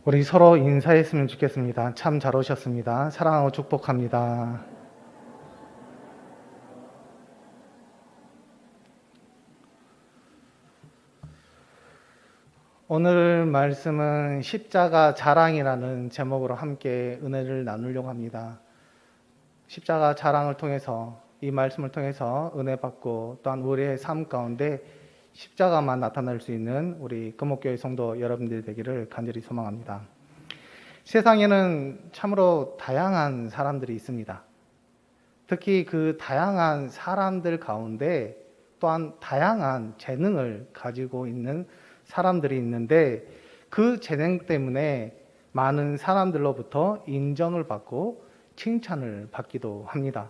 우리 서로 인사했으면 좋겠습니다. 참 잘 오셨습니다. 사랑하고 축복합니다. 오늘 말씀은 십자가 자랑이라는 제목으로 함께 은혜를 나누려고 합니다. 십자가 자랑을 통해서, 이 말씀을 통해서 은혜 받고 또한 우리의 삶 가운데 십자가만 나타날 수 있는 우리 금옥교회 성도 여러분들 되기를 간절히 소망합니다. 세상에는 참으로 다양한 사람들이 있습니다. 특히 그 다양한 사람들 가운데 또한 다양한 재능을 가지고 있는 사람들이 있는데, 그 재능 때문에 많은 사람들로부터 인정을 받고 칭찬을 받기도 합니다.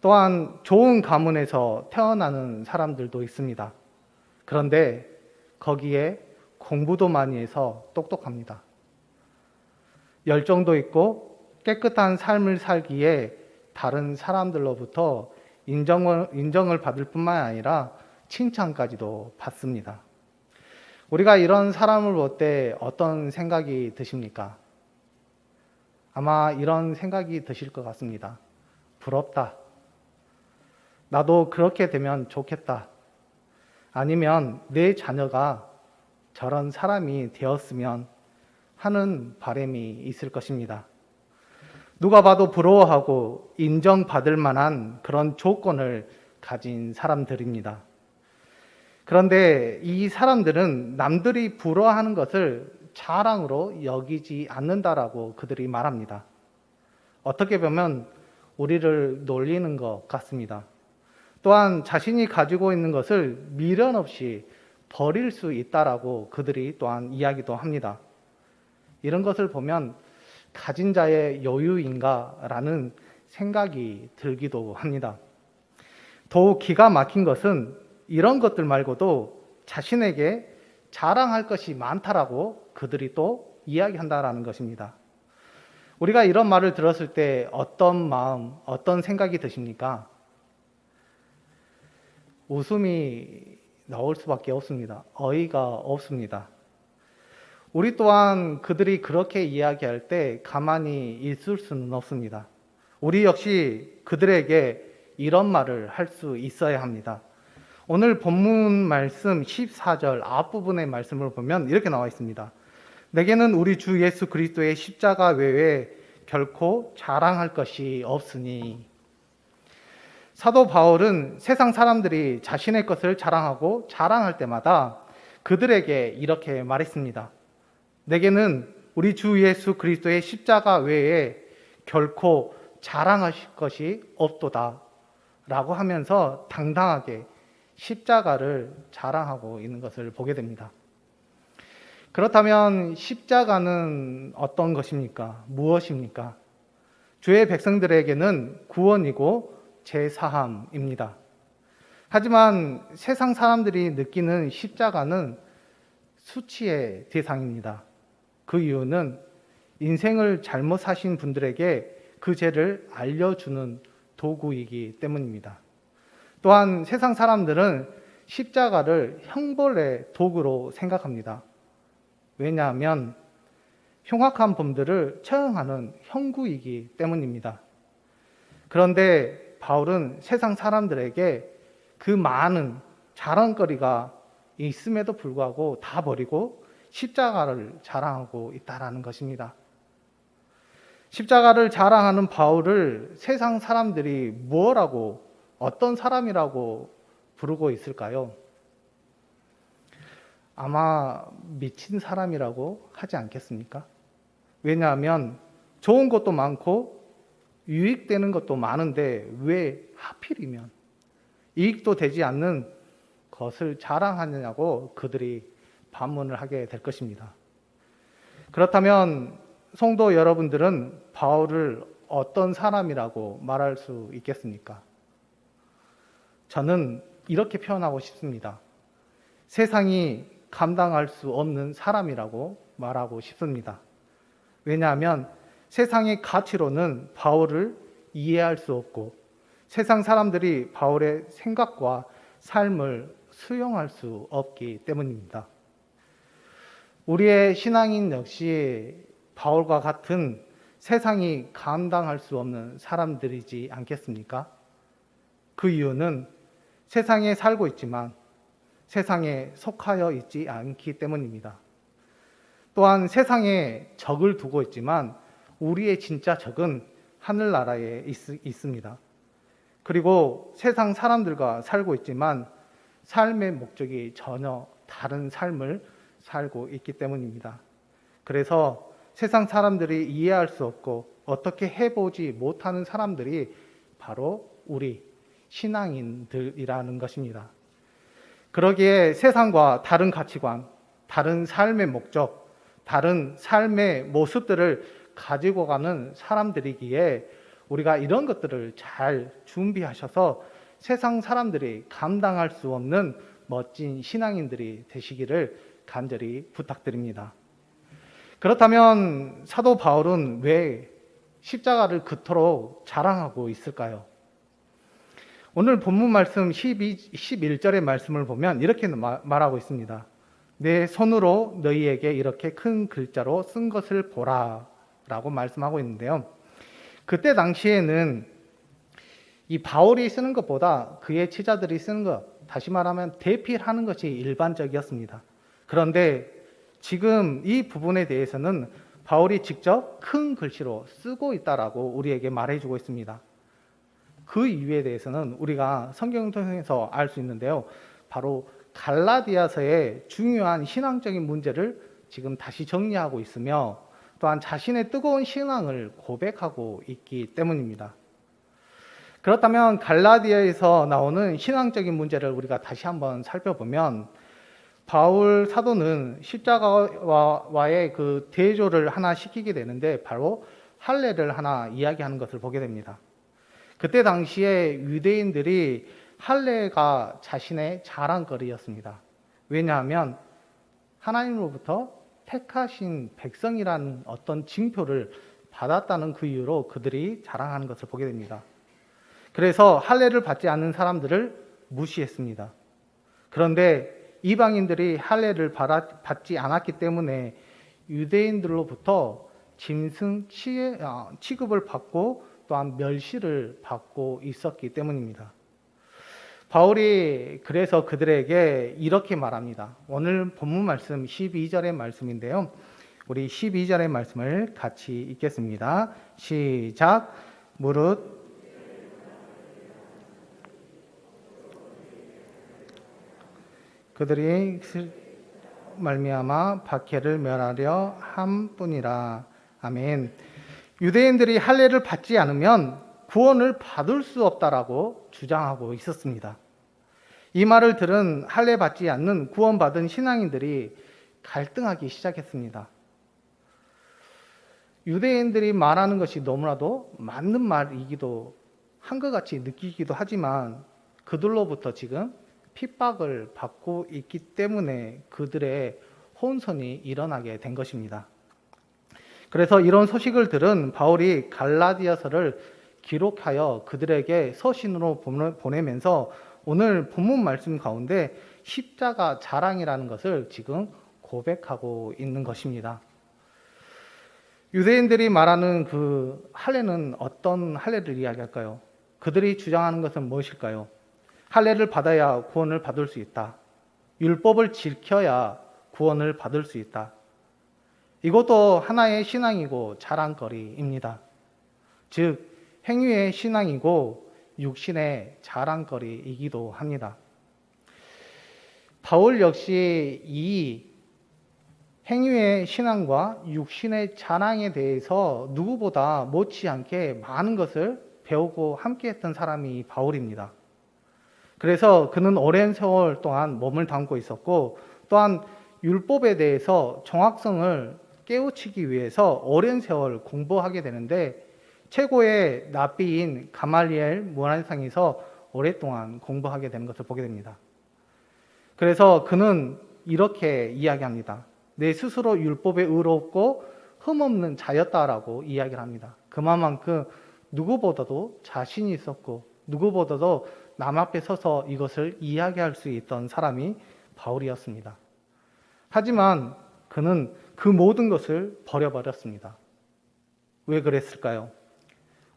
또한 좋은 가문에서 태어나는 사람들도 있습니다. 그런데 거기에 공부도 많이 해서 똑똑합니다. 열정도 있고 깨끗한 삶을 살기에 다른 사람들로부터 인정을 받을 뿐만 아니라 칭찬까지도 받습니다. 우리가 이런 사람을 볼 때 어떤 생각이 드십니까? 아마 이런 생각이 드실 것 같습니다. 부럽다. 나도 그렇게 되면 좋겠다. 아니면 내 자녀가 저런 사람이 되었으면 하는 바람이 있을 것입니다. 누가 봐도 부러워하고 인정받을 만한 그런 조건을 가진 사람들입니다. 그런데 이 사람들은 남들이 부러워하는 것을 자랑으로 여기지 않는다라고 그들이 말합니다. 어떻게 보면 우리를 놀리는 것 같습니다. 또한 자신이 가지고 있는 것을 미련 없이 버릴 수 있다라고 그들이 또한 이야기도 합니다. 이런 것을 보면 가진 자의 여유인가라는 생각이 들기도 합니다. 더욱 기가 막힌 것은 이런 것들 말고도 자신에게 자랑할 것이 많다라고 그들이 또 이야기한다라는 것입니다. 우리가 이런 말을 들었을 때 어떤 마음, 어떤 생각이 드십니까? 웃음이 나올 수밖에 없습니다. 어이가 없습니다. 우리 또한 그들이 그렇게 이야기할 때 가만히 있을 수는 없습니다. 우리 역시 그들에게 이런 말을 할 수 있어야 합니다. 오늘 본문 말씀 14절 앞부분의 말씀을 보면 이렇게 나와 있습니다. 내게는 우리 주 예수 그리스도의 십자가 외에 결코 자랑할 것이 없으니. 사도 바울은 세상 사람들이 자신의 것을 자랑하고 자랑할 때마다 그들에게 이렇게 말했습니다. 내게는 우리 주 예수 그리스도의 십자가 외에 결코 자랑하실 것이 없도다 라고 하면서 당당하게 십자가를 자랑하고 있는 것을 보게 됩니다. 그렇다면 십자가는 어떤 것입니까? 무엇입니까? 주의 백성들에게는 구원이고 제사함입니다. 하지만 세상 사람들이 느끼는 십자가는 수치의 대상입니다. 그 이유는 인생을 잘못 사신 분들에게 그 죄를 알려주는 도구이기 때문입니다. 또한 세상 사람들은 십자가를 형벌의 도구로 생각합니다. 왜냐하면 흉악한 범들을 처형하는 형구이기 때문입니다. 그런데 바울은 세상 사람들에게 그 많은 자랑거리가 있음에도 불구하고 다 버리고 십자가를 자랑하고 있다라는 것입니다. 십자가를 자랑하는 바울을 세상 사람들이 뭐라고, 어떤 사람이라고 부르고 있을까요? 아마 미친 사람이라고 하지 않겠습니까? 왜냐하면 좋은 것도 많고 유익되는 것도 많은데 왜 하필이면 이익도 되지 않는 것을 자랑하느냐고 그들이 반문을 하게 될 것입니다. 그렇다면 성도 여러분들은 바울을 어떤 사람이라고 말할 수 있겠습니까? 저는 이렇게 표현하고 싶습니다. 세상이 감당할 수 없는 사람이라고 말하고 싶습니다. 왜냐하면 세상의 가치로는 바울을 이해할 수 없고 세상 사람들이 바울의 생각과 삶을 수용할 수 없기 때문입니다. 우리의 신앙인 역시 바울과 같은 세상이 감당할 수 없는 사람들이지 않겠습니까? 그 이유는 세상에 살고 있지만 세상에 속하여 있지 않기 때문입니다. 또한 세상에 적을 두고 있지만 우리의 진짜 적은 하늘나라에 있습니다. 그리고 세상 사람들과 살고 있지만 삶의 목적이 전혀 다른 삶을 살고 있기 때문입니다. 그래서 세상 사람들이 이해할 수 없고 어떻게 해보지 못하는 사람들이 바로 우리 신앙인들이라는 것입니다. 그러기에 세상과 다른 가치관, 다른 삶의 목적, 다른 삶의 모습들을 가지고 가는 사람들이기에 우리가 이런 것들을 잘 준비하셔서 세상 사람들이 감당할 수 없는 멋진 신앙인들이 되시기를 간절히 부탁드립니다. 그렇다면 사도 바울은 왜 십자가를 그토록 자랑하고 있을까요? 오늘 본문 말씀 11절의 말씀을 보면 이렇게 말하고 있습니다. 내 손으로 너희에게 이렇게 큰 글자로 쓴 것을 보라 라고 말씀하고 있는데요. 그때 당시에는 이 바울이 쓰는 것보다 그의 제자들이 쓰는 것, 다시 말하면 대필하는 것이 일반적이었습니다. 그런데 지금 이 부분에 대해서는 바울이 직접 큰 글씨로 쓰고 있다라고 우리에게 말해주고 있습니다. 그 이유에 대해서는 우리가 성경을 통해서 알 수 있는데요. 바로 갈라디아서의 중요한 신앙적인 문제를 지금 다시 정리하고 있으며 또한 자신의 뜨거운 신앙을 고백하고 있기 때문입니다. 그렇다면 갈라디아에서 나오는 신앙적인 문제를 우리가 다시 한번 살펴보면 바울 사도는 십자가와의 그 대조를 하나 시키게 되는데 바로 할례를 하나 이야기하는 것을 보게 됩니다. 그때 당시에 유대인들이 할례가 자신의 자랑거리였습니다. 왜냐하면 하나님으로부터 택하신 백성이라는 어떤 징표를 받았다는 그 이유로 그들이 자랑하는 것을 보게 됩니다. 그래서 할례를 받지 않는 사람들을 무시했습니다. 그런데 이방인들이 할례를 받지 않았기 때문에 유대인들로부터 짐승 취급을 받고 또한 멸시를 받고 있었기 때문입니다. 바울이 그래서 그들에게 이렇게 말합니다. 오늘 본문 말씀 12절의 말씀인데요. 우리 12절의 말씀을 같이 읽겠습니다. 시작. 무릇 그들이 말미암아 박해를 멸하려 함뿐이라. 아멘. 유대인들이 할례를 받지 않으면 구원을 받을 수 없다라고 주장하고 있었습니다. 이 말을 들은 할례 받지 않는 구원받은 신앙인들이 갈등하기 시작했습니다. 유대인들이 말하는 것이 너무나도 맞는 말이기도 한 것 같이 느끼기도 하지만 그들로부터 지금 핍박을 받고 있기 때문에 그들의 혼선이 일어나게 된 것입니다. 그래서 이런 소식을 들은 바울이 갈라디아서를 기록하여 그들에게 서신으로 보내면서 오늘 본문 말씀 가운데 십자가 자랑이라는 것을 지금 고백하고 있는 것입니다. 유대인들이 말하는 그 할례는 어떤 할례를 이야기할까요? 그들이 주장하는 것은 무엇일까요? 할례를 받아야 구원을 받을 수 있다. 율법을 지켜야 구원을 받을 수 있다. 이것도 하나의 신앙이고 자랑거리입니다. 즉 행위의 신앙이고 육신의 자랑거리이기도 합니다. 바울 역시 이 행위의 신앙과 육신의 자랑에 대해서 누구보다 못지않게 많은 것을 배우고 함께했던 사람이 바울입니다. 그래서 그는 오랜 세월 동안 몸을 담고 있었고 또한 율법에 대해서 정확성을 깨우치기 위해서 오랜 세월 공부하게 되는데 최고의 랍비인 가말리엘 문화상에서 오랫동안 공부하게 되는 것을 보게 됩니다. 그래서 그는 이렇게 이야기합니다. 내 스스로 율법에 의롭고 흠없는 자였다라고 이야기를 합니다. 그만큼 누구보다도 자신이 있었고 누구보다도 남 앞에 서서 이것을 이야기할 수 있던 사람이 바울이었습니다. 하지만 그는 그 모든 것을 버려버렸습니다. 왜 그랬을까요?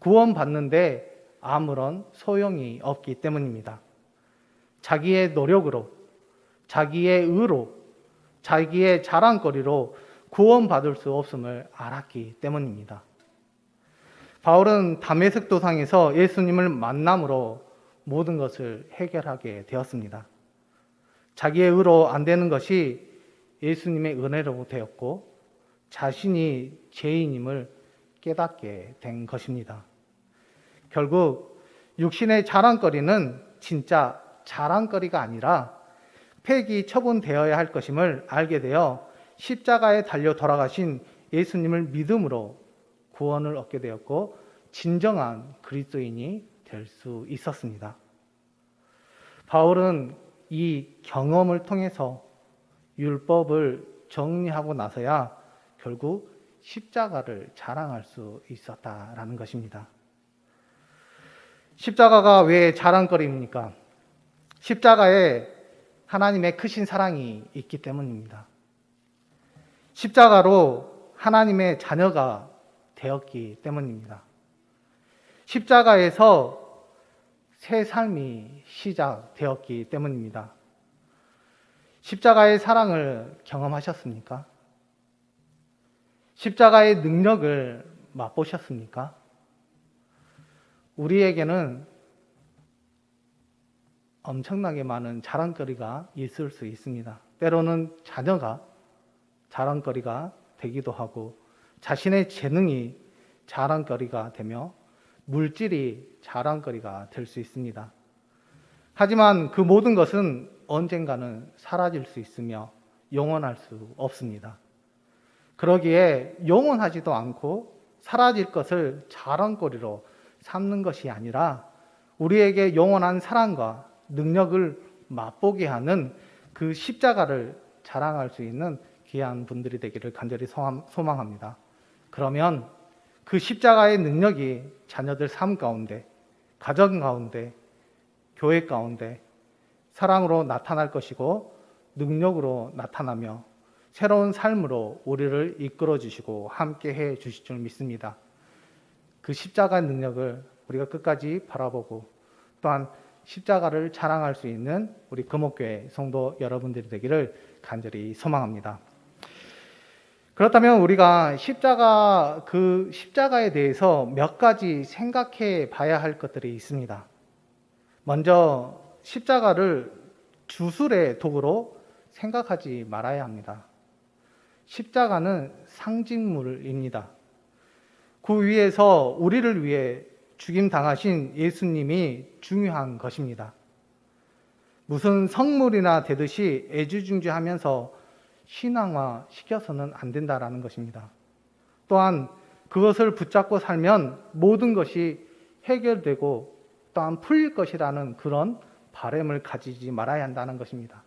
구원받는데 아무런 소용이 없기 때문입니다. 자기의 노력으로, 자기의 의로, 자기의 자랑거리로 구원받을 수 없음을 알았기 때문입니다. 바울은 다메섹 도상에서 예수님을 만남으로 모든 것을 해결하게 되었습니다. 자기의 의로 안 되는 것이 예수님의 은혜로 되었고 자신이 죄인임을 깨닫게 된 것입니다. 결국 육신의 자랑거리는 진짜 자랑거리가 아니라 폐기 처분되어야 할 것임을 알게 되어 십자가에 달려 돌아가신 예수님을 믿음으로 구원을 얻게 되었고 진정한 그리스도인이 될 수 있었습니다. 바울은 이 경험을 통해서 율법을 정리하고 나서야 결국 십자가를 자랑할 수 있었다라는 것입니다. 십자가가 왜 자랑거리입니까? 십자가에 하나님의 크신 사랑이 있기 때문입니다. 십자가로 하나님의 자녀가 되었기 때문입니다. 십자가에서 새 삶이 시작되었기 때문입니다. 십자가의 사랑을 경험하셨습니까? 십자가의 능력을 맛보셨습니까? 우리에게는 엄청나게 많은 자랑거리가 있을 수 있습니다. 때로는 자녀가 자랑거리가 되기도 하고 자신의 재능이 자랑거리가 되며 물질이 자랑거리가 될 수 있습니다. 하지만 그 모든 것은 언젠가는 사라질 수 있으며 영원할 수 없습니다. 그러기에 영원하지도 않고 사라질 것을 자랑거리로 삼는 것이 아니라 우리에게 영원한 사랑과 능력을 맛보게 하는 그 십자가를 자랑할 수 있는 귀한 분들이 되기를 간절히 소망합니다. 그러면 그 십자가의 능력이 자녀들 삶 가운데, 가정 가운데, 교회 가운데 사랑으로 나타날 것이고 능력으로 나타나며 새로운 삶으로 우리를 이끌어 주시고 함께 해 주실 줄 믿습니다. 그 십자가의 능력을 우리가 끝까지 바라보고 또한 십자가를 자랑할 수 있는 우리 금옥교회 성도 여러분들이 되기를 간절히 소망합니다. 그렇다면 우리가 그 십자가에 대해서 몇 가지 생각해 봐야 할 것들이 있습니다. 먼저 십자가를 주술의 도구로 생각하지 말아야 합니다. 십자가는 상징물입니다. 그 위에서 우리를 위해 죽임 당하신 예수님이 중요한 것입니다. 무슨 성물이나 되듯이 애지중지하면서 신앙화 시켜서는 안 된다라는 것입니다. 또한 그것을 붙잡고 살면 모든 것이 해결되고 또한 풀릴 것이라는 그런 바람을 가지지 말아야 한다는 것입니다.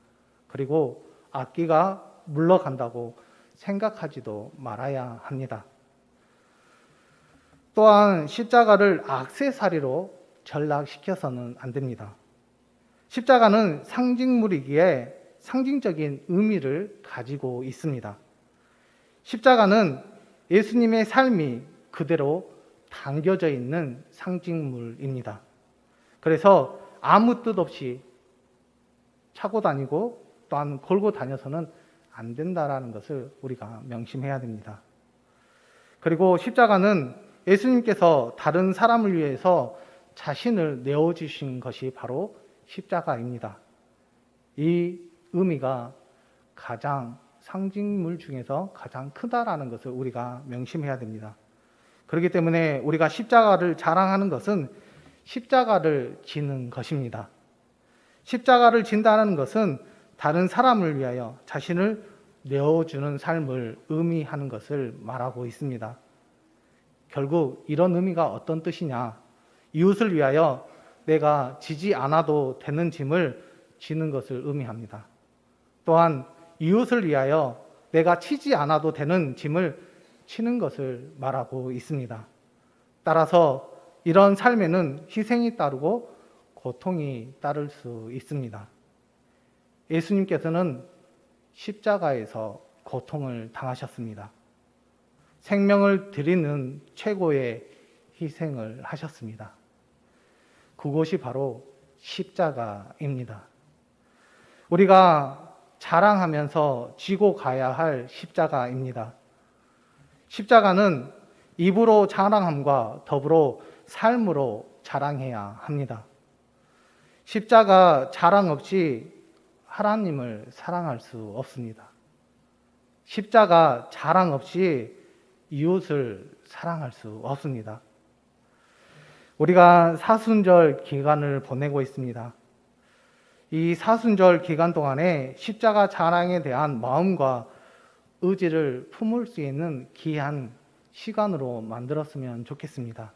그리고 악기가 물러간다고 생각하지도 말아야 합니다. 또한 십자가를 액세서리로 전락시켜서는 안 됩니다. 십자가는 상징물이기에 상징적인 의미를 가지고 있습니다. 십자가는 예수님의 삶이 그대로 담겨져 있는 상징물입니다. 그래서 아무 뜻 없이 차고 다니고 또한 걸고 다녀서는 안 된다라는 것을 우리가 명심해야 됩니다. 그리고 십자가는 예수님께서 다른 사람을 위해서 자신을 내어주신 것이 바로 십자가입니다. 이 의미가 가장 상징물 중에서 가장 크다라는 것을 우리가 명심해야 됩니다. 그렇기 때문에 우리가 십자가를 자랑하는 것은 십자가를 지는 것입니다. 십자가를 진다는 것은 다른 사람을 위하여 자신을 내어주는 삶을 의미하는 것을 말하고 있습니다. 결국 이런 의미가 어떤 뜻이냐? 이웃을 위하여 내가 지지 않아도 되는 짐을 지는 것을 의미합니다. 또한 이웃을 위하여 내가 치지 않아도 되는 짐을 치는 것을 말하고 있습니다. 따라서 이런 삶에는 희생이 따르고 고통이 따를 수 있습니다. 예수님께서는 십자가에서 고통을 당하셨습니다. 생명을 드리는 최고의 희생을 하셨습니다. 그것이 바로 십자가입니다. 우리가 자랑하면서 지고 가야 할 십자가입니다. 십자가는 입으로 자랑함과 더불어 삶으로 자랑해야 합니다. 십자가 자랑 없이 하나님을 사랑할 수 없습니다. 십자가 자랑 없이 이웃을 사랑할 수 없습니다. 우리가 사순절 기간을 보내고 있습니다. 이 사순절 기간 동안에 십자가 자랑에 대한 마음과 의지를 품을 수 있는 귀한 시간으로 만들었으면 좋겠습니다.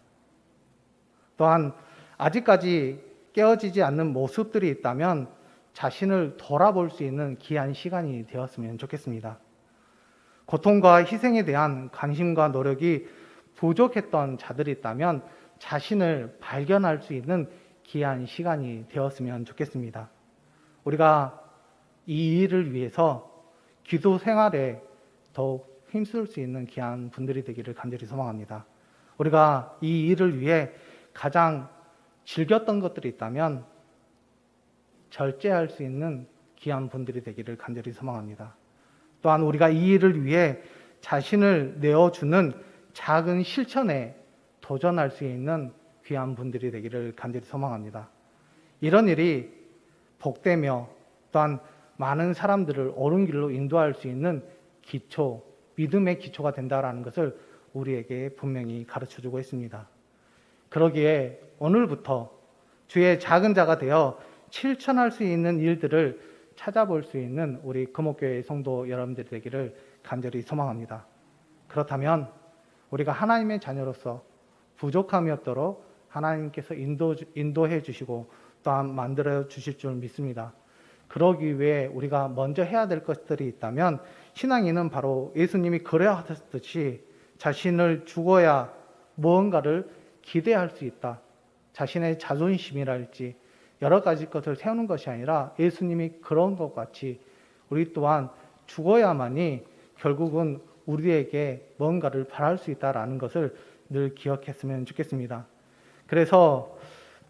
또한 아직까지 깨어지지 않는 모습들이 있다면 자신을 돌아볼 수 있는 귀한 시간이 되었으면 좋겠습니다. 고통과 희생에 대한 관심과 노력이 부족했던 자들이 있다면 자신을 발견할 수 있는 귀한 시간이 되었으면 좋겠습니다. 우리가 이 일을 위해서 기도 생활에 더욱 힘쓸 수 있는 귀한 분들이 되기를 간절히 소망합니다. 우리가 이 일을 위해 가장 즐겼던 것들이 있다면 절제할 수 있는 귀한 분들이 되기를 간절히 소망합니다. 또한 우리가 이 일을 위해 자신을 내어주는 작은 실천에 도전할 수 있는 귀한 분들이 되기를 간절히 소망합니다. 이런 일이 복되며 또한 많은 사람들을 옳은 길로 인도할 수 있는 기초, 믿음의 기초가 된다라는 것을 우리에게 분명히 가르쳐주고 있습니다. 그러기에 오늘부터 주의 작은 자가 되어 실천할 수 있는 일들을 찾아볼 수 있는 우리 금옥교회 성도 여러분들이 되기를 간절히 소망합니다. 그렇다면 우리가 하나님의 자녀로서 부족함이 없도록 하나님께서 인도해 주시고 또한 만들어 주실 줄 믿습니다. 그러기 위해 우리가 먼저 해야 될 것들이 있다면 신앙인은 바로 예수님이 그래야 하셨듯이 자신을 죽어야 무언가를 기대할 수 있다. 자신의 자존심이랄지 여러 가지 것을 세우는 것이 아니라 예수님이 그런 것 같이 우리 또한 죽어야만이 결국은 우리에게 뭔가를 바랄 수 있다라는 것을 늘 기억했으면 좋겠습니다. 그래서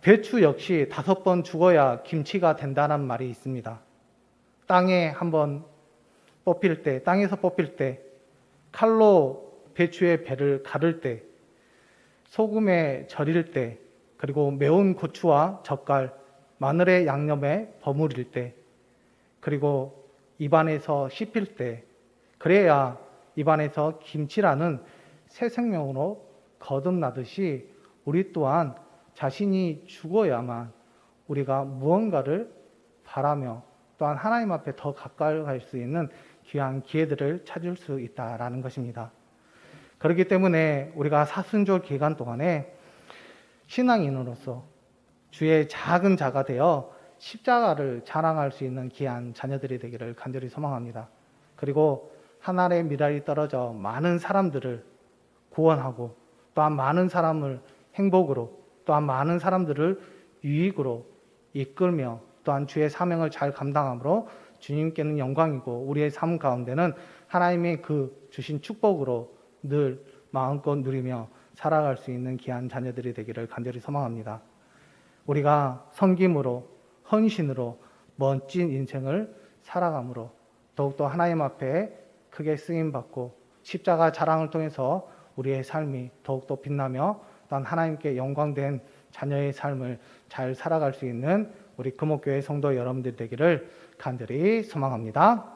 배추 역시 5번 죽어야 김치가 된다는 말이 있습니다. 땅에 한번 뽑힐 때, 땅에서 뽑힐 때, 칼로 배추의 배를 가를 때, 소금에 절일 때, 그리고 매운 고추와 젓갈, 마늘의 양념에 버무릴 때, 그리고 입안에서 씹힐 때, 그래야 입안에서 김치라는 새 생명으로 거듭나듯이 우리 또한 자신이 죽어야만 우리가 무언가를 바라며 또한 하나님 앞에 더 가까이 갈 수 있는 귀한 기회들을 찾을 수 있다라는 것입니다. 그렇기 때문에 우리가 사순절 기간 동안에 신앙인으로서 주의 작은 자가 되어 십자가를 자랑할 수 있는 귀한 자녀들이 되기를 간절히 소망합니다. 그리고 하늘의 미랄이 떨어져 많은 사람들을 구원하고 또한 많은 사람을 행복으로 또한 많은 사람들을 유익으로 이끌며 또한 주의 사명을 잘 감당함으로 주님께는 영광이고 우리의 삶 가운데는 하나님의 그 주신 축복으로 늘 마음껏 누리며 살아갈 수 있는 귀한 자녀들이 되기를 간절히 소망합니다. 우리가 섬김으로 헌신으로 멋진 인생을 살아감으로 더욱더 하나님 앞에 크게 쓰임받고 십자가 자랑을 통해서 우리의 삶이 더욱더 빛나며 또한 하나님께 영광된 자녀의 삶을 잘 살아갈 수 있는 우리 금옥교회 성도 여러분들 되기를 간절히 소망합니다.